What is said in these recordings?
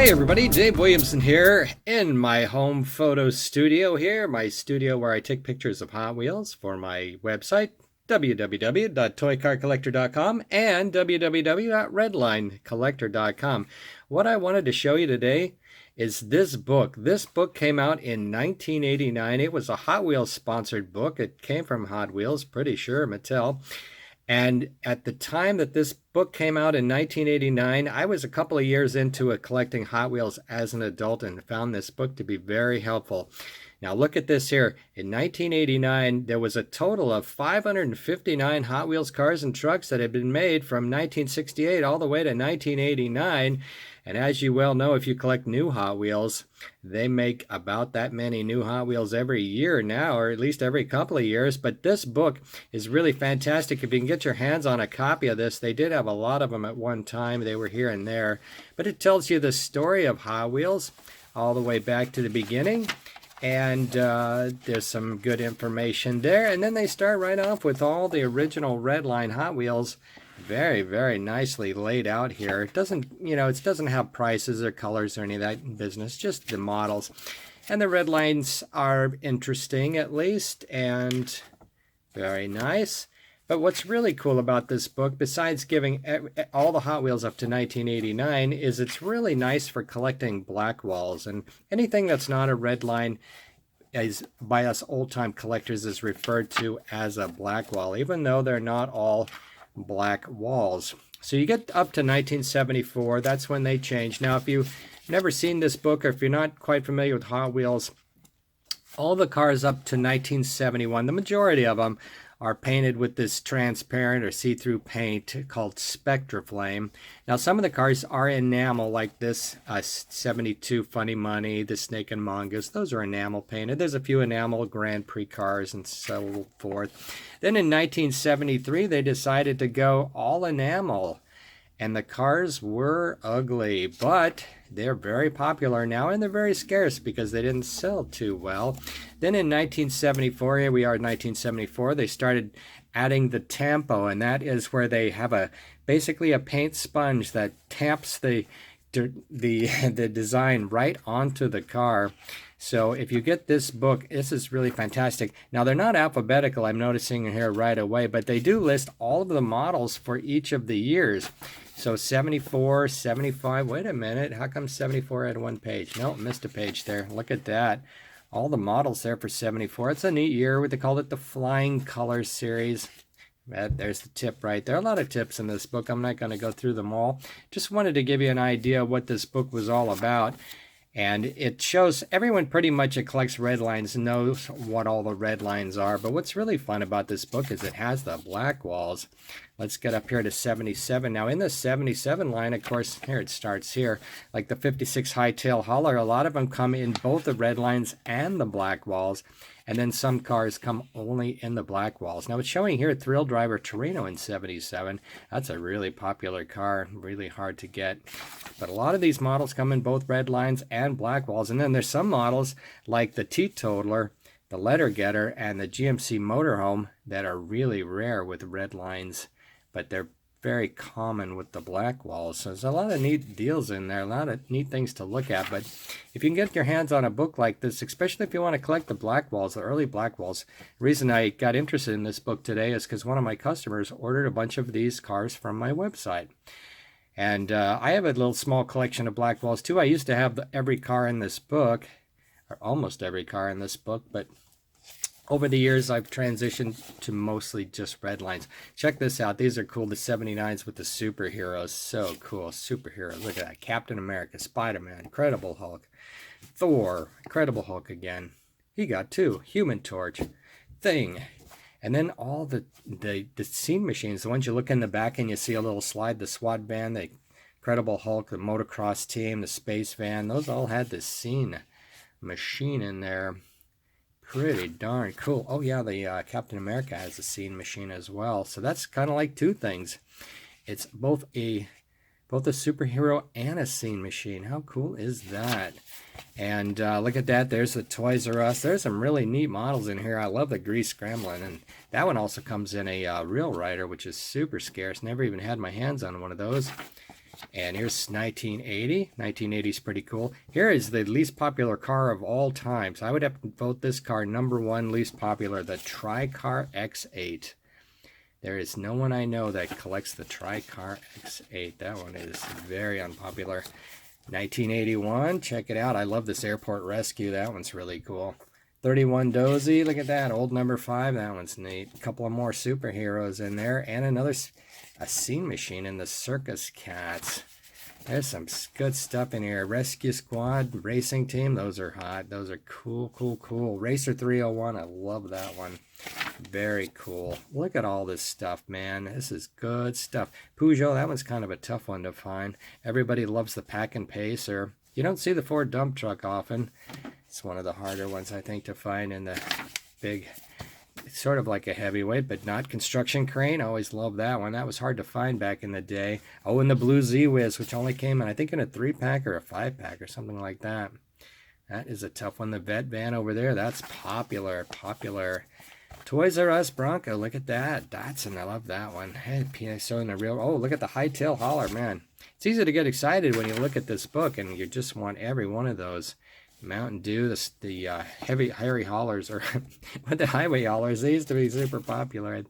Hey everybody, Dave Williamson here in my home photo studio here, my studio where I take pictures of Hot Wheels for my website, www.ToyCarCollector.com and www.redlinecollector.com. What I wanted to show you today is this book. This book came out in 1989. It was a Hot Wheels sponsored book. It came from Hot Wheels, pretty sure, Mattel. And at the time that this book came out in 1989, I was a couple of years into collecting Hot Wheels as an adult and found this book to be very helpful. Now look at this here. In 1989, there was a total of 559 Hot Wheels cars and trucks that had been made from 1968 all the way to 1989. And as you well know, if you collect new Hot Wheels, they make about that many new Hot Wheels every year now, or at least every couple of years. But this book is really fantastic. If you can get your hands on a copy of this, they did have a lot of them at one time. They were here and there. But it tells you the story of Hot Wheels all the way back to the beginning. And there's some good information there. And then they start right off with all the original Redline Hot Wheels. Very, very nicely laid out here. It doesn't, it doesn't have prices or colors or any of that business, just the models. And the red lines are interesting at least, and very nice. But what's really cool about this book, besides giving all the Hot Wheels up to 1989, is it's really nice for collecting black walls. And anything that's not a red line is, by us old-time collectors, is referred to as a black wall, even though they're not all black walls. So you get up to 1974. That's when they changed. Now, if you've never seen this book, or if you're not quite familiar with Hot Wheels, all the cars up to 1971, the majority of them, are painted with this transparent or see-through paint called Spectraflame. Now, some of the cars are enamel, like this 72 Funny Money, the Snake and Mongoose. Those are enamel painted. There's a few enamel Grand Prix cars and so forth. Then in 1973, they decided to go all enamel. And the cars were ugly, but they're very popular now, and they're very scarce because they didn't sell too well. Then in 1974, here we are in 1974, they started adding the tampo, and that is where they have basically a paint sponge that tamps the design right onto the car. So if you get this book, this is really fantastic. Now, they're not alphabetical, I'm noticing here right away, but they do list all of the models for each of the years. So 74, 75, wait a minute, how come 74 had one page? No, missed a page there. Look at that. All the models there for 74. It's a neat year. They called it the Flying Colors series. There's the tip right there. A lot of tips in this book. I'm not going to go through them all. Just wanted to give you an idea of what this book was all about. And it shows everyone pretty much that collects red lines knows what all the red lines are. But what's really fun about this book is it has the black walls. Let's get up here to 77. Now, in the 77 line, of course, here it starts here, like the 56 Hightail Hauler, a lot of them come in both the red lines and the black walls. And then some cars come only in the black walls. Now, it's showing here Thrill Driver Torino in 77. That's a really popular car, really hard to get. But a lot of these models come in both red lines and black walls. And then there's some models like the Teetotaler, the Letter Getter, and the GMC Motorhome that are really rare with red lines. But they're very common with the black walls. So there's a lot of neat deals in there, a lot of neat things to look at. But if you can get your hands on a book like this, especially if you want to collect the black walls, the early black walls, the reason I got interested in this book today is because one of my customers ordered a bunch of these cars from my website. And I have a little small collection of black walls too. I used to have every car in this book, or almost every car in this book, but over the years, I've transitioned to mostly just red lines. Check this out. These are cool. The 79s with the superheroes. So cool. Superheroes. Look at that. Captain America, Spider-Man, Incredible Hulk, Thor, Incredible Hulk again. He got two. Human Torch, Thing. And then all the scene machines, the ones you look in the back and you see a little slide, the SWAT van, the Incredible Hulk, the motocross team, the space van. Those all had this scene machine in there. Pretty darn cool. Oh yeah, the Captain America has a scene machine as well. So that's kind of like two things. It's both a superhero and a scene machine. How cool is that? And look at that. There's the Toys R Us. There's some really neat models in here. I love the Grease Scramblin'. And that one also comes in a Real Rider, which is super scarce. Never even had my hands on one of those. And here's 1980. 1980 is pretty cool. Here is the least popular car of all time. So I would have to vote this car #1 least popular, the ToyCar X8. There is no one I know that collects the ToyCar X8. That one is very unpopular. 1981, check it out. I love this Airport Rescue. That one's really cool. 31 Dozy, look at that. Old #5, that one's neat. A couple of more superheroes in there. And a scene machine in the Circus Cats. There's some good stuff in here. Rescue Squad, Racing Team, those are hot. Those are cool, cool, cool. Racer 301, I love that one. Very cool. Look at all this stuff, man. This is good stuff. Peugeot, that one's kind of a tough one to find. Everybody loves the Pack and Pacer. You don't see the Ford dump truck often. It's one of the harder ones, I think, to find in the big... It's sort of like a heavyweight, but not construction crane. I always loved that one. That was hard to find back in the day. Oh, and the Blue Z-Wiz, which only came in, I think, in a 3-pack or a 5-pack or something like that. That is a tough one. The Vet Van over there, that's popular. Toys R Us Bronco, look at that. Datsun, I love that one. Hey, PSO in the real... Oh, look at the Hightail Hauler, man. It's easy to get excited when you look at this book, and you just want every one of those. Mountain Dew, the heavy hairy haulers, or what the highway haulers, they used to be super popular.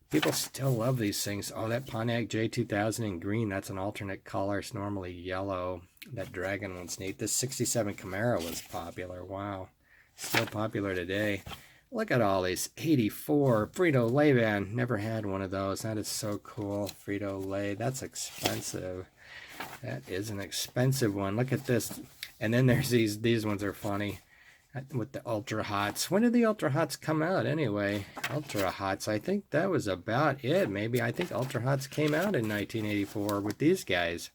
People still love these things. Oh, that Pontiac J2000 in green, that's an alternate color. It's normally yellow. That Dragon one's neat. This 67 Camaro was popular. Wow. Still popular today. Look at all these. 84 Frito-Lay van. Never had one of those. That is so cool. Frito-Lay. That's expensive. That is an expensive one. Look at this. And then there's these ones are funny with the Ultra Hots. When did the Ultra Hots come out anyway? Ultra Hots, I think that was about it. Maybe I think Ultra Hots came out in 1984 with these guys.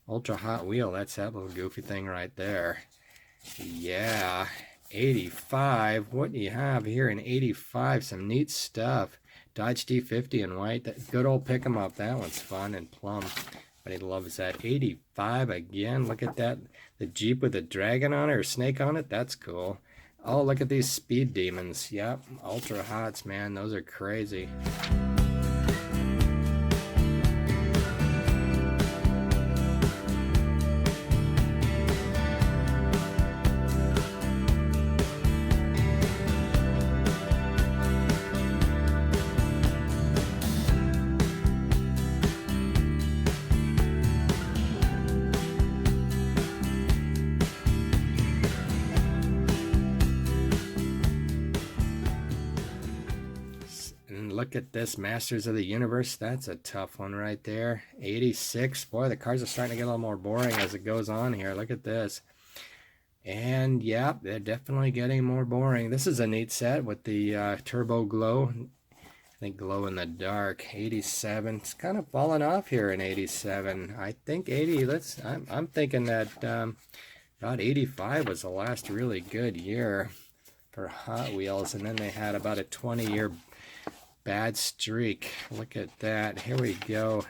Ultra Hot Wheel, that's that little goofy thing right there. Yeah, 85. What do you have here in 85? Some neat stuff. Dodge D50 in white. That good old pick 'em up. That one's fun and plum. But he loves that. 85 again. Look at that. The Jeep with a dragon on it or snake on it. That's cool. Oh, look at these Speed Demons. Yep. Ultra Hots, man. Those are crazy. Look at this, Masters of the Universe. That's a tough one right there. 86. Boy, the cars are starting to get a little more boring as it goes on here. Look at this. And, yeah, they're definitely getting more boring. This is a neat set with the turbo glow. I think glow in the dark. 87. It's kind of falling off here in 87. I think 80. I'm thinking that about 85 was the last really good year for Hot Wheels. And then they had about a 20-year bad streak. Look at that. Here we go.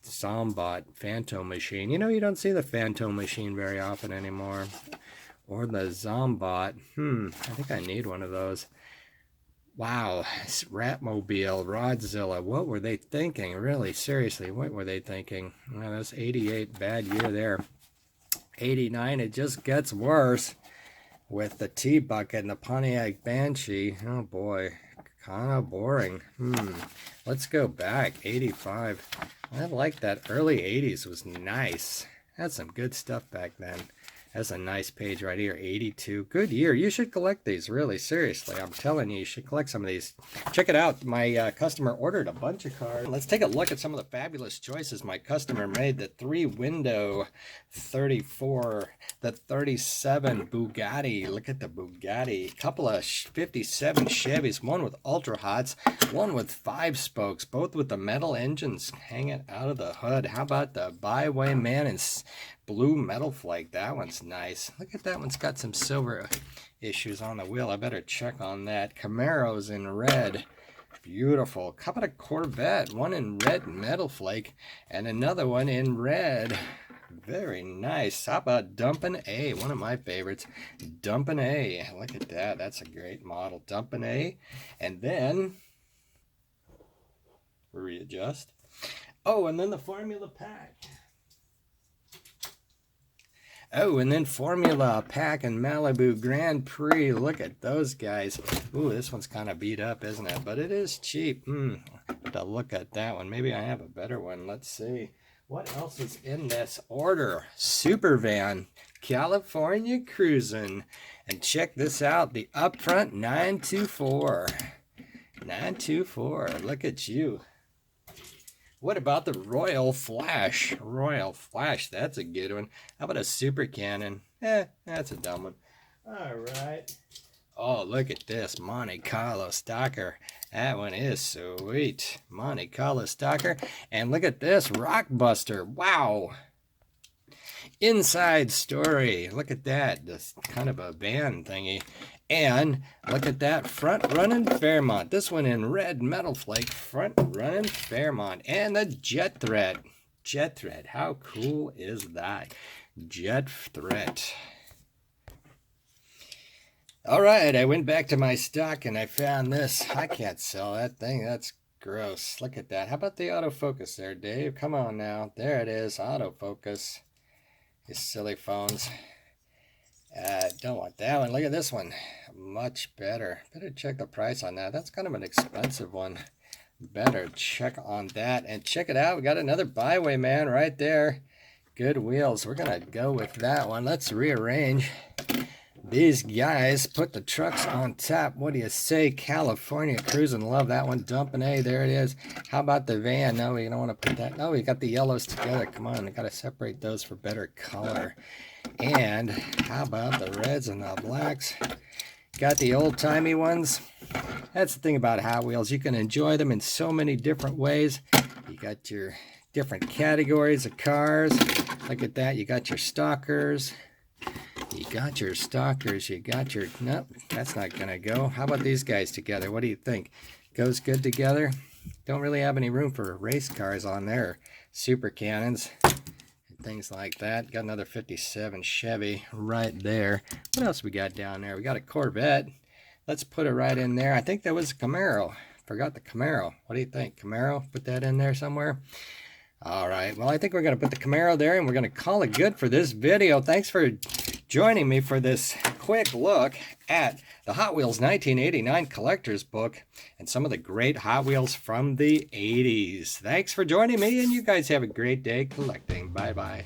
Zombot Phantom Machine. You know, you don't see the Phantom Machine very often anymore. Or the Zombot. I think I need one of those. Wow. Ratmobile, Rodzilla. What were they thinking? Really, seriously, what were they thinking? Well, that's 88. Bad year there. 89. It just gets worse with the T-Bucket and the Pontiac Banshee. Oh, boy. Kind of boring. Let's go back. 85. I like that. Early 80s was nice. Had some good stuff back then. That's a nice page right here. 82. Good year. You should collect these, really. Seriously. I'm telling you, you should collect some of these. Check it out. My customer ordered a bunch of cars. Let's take a look at some of the fabulous choices my customer made. The 3-window 34, the 37 Bugatti. Look at the Bugatti. A couple of 57 Chevys. One with Ultra Hots. One with 5 spokes. Both with the metal engines hanging out of the hood. How about the Byway Man and blue metal flake? That one's nice. Look at that one's got some silver issues on the wheel. I better check on that. Camaro's in red. Beautiful. How about a Corvette? One in red metal flake and another one in red. Very nice. How about Dumpin' A? One of my favorites. Dumpin' A. Look at that. That's a great model. Dumpin' A. And then readjust. Oh, and then the Formula Pack. Oh, and then Formula Pack and Malibu Grand Prix. Look at those guys. Ooh, this one's kind of beat up, isn't it? But it is cheap. To look at that one. Maybe I have a better one. Let's see. What else is in this order? Super Van, California Cruising. And check this out. The Upfront 924. 924. Look at you. What about the Royal Flash? Royal Flash, that's a good one. How about a Super Cannon? That's a dumb one. All right. Oh, look at this. Monte Carlo Stalker. That one is sweet. Monte Carlo Stalker. And look at this. Rockbuster. Wow. Inside Story. Look at that. This kind of a van thingy. And look at that, Front Running Fairmont. This one in red metal flake, Front Running Fairmont. And the Jet Threat. Jet Threat, how cool is that? Jet Threat. All right, I went back to my stock and I found this. I can't sell that thing, that's gross. Look at that. How about the autofocus there, Dave? Come on now. There it is, autofocus. These silly phones. Don't want that one. Look at this one. Much better. Better check the price on that. That's kind of an expensive one. Better check on that. And check it out. We got another Byway Man right there. Good wheels. We're going to go with that one. Let's rearrange these guys. Put the trucks on top. What do you say? California Cruising. Love that one. Dumping A. There it is. How about the van? No, we don't want to put that. No, we got the yellows together. Come on. I got to separate those for better color. And how about the reds and the blacks? Got the old-timey ones. That's the thing about Hot Wheels. You can enjoy them in so many different ways. You got your different categories of cars. Look at that. You got your stalkers. You got your stalkers. You got your... Nope, that's not going to go. How about these guys together? What do you think? Goes good together? Don't really have any room for race cars on there. Super Cannons. Things like that. Got another 57 Chevy right there. What else we got down there? We got a Corvette. Let's put it right in there. I think that was a Camaro. Forgot the Camaro. What do you think? Camaro? Put that in there somewhere. All right. Well, I think we're going to put the Camaro there and we're going to call it good for this video. Thanks for joining me for this quick look at the Hot Wheels 1989 collector's book and some of the great Hot Wheels from the 80s. Thanks for joining me, and you guys have a great day collecting. Bye-bye.